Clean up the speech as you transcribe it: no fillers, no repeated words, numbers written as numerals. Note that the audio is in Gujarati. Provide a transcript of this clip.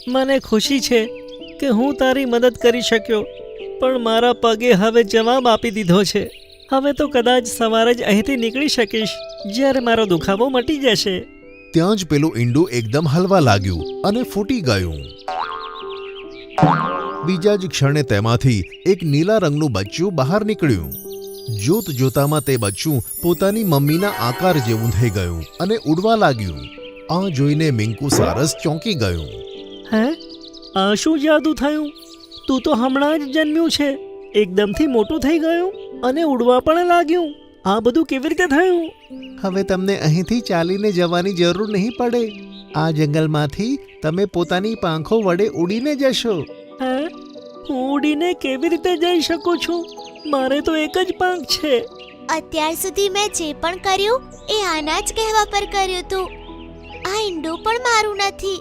મને ખુશી છે કે હું તારી મદદ કરી શક્યો, પણ મારા પગે હવે જવાબ આપી દીધો છે. હવે તો કદાચ સવારે જ અહીંથી નીકળી શકીશ, જ્યારે મારો દુખાવો મટી જશે. ત્યાં જ પેલું ઈંડું એકદમ હલવા લાગ્યું અને ફૂટી ગયું. બીજા જ ક્ષણે તેમાંથી એક નીલા રંગનું બચ્ચું બહાર નીકળ્યું. જોત જોતામાં તે બચ્ચું પોતાની મમ્મીના આકાર જેવું થઈ ગયું અને ઉડવા લાગ્યું. આ જોઈને મિંકુ સારસ ચોંકી ગયું. હે, આ શું જાદુ થયું? તું તો હમણાં જ જન્મ્યું છે, એકદમથી મોટું થઈ ગયું અને ઉડવા પણ લાગ્યું. આ બધું કેવી રીતે થયું? હવે તમને અહીંથી ચાલીને જવાની જરૂર નહીં પડે. આ જંગલમાંથી તમે પોતાની પાંખો વડે ઉડીને જશો. હે, હું ઉડીને કેવી રીતે જઈ શકું છું? મારે તો એક જ પાંખ છે. અત્યાર સુધી મેં જે પણ કર્યું એ આના જ કહેવા પર કર્યું હતું. આ ઈંડું પણ મારું નથી.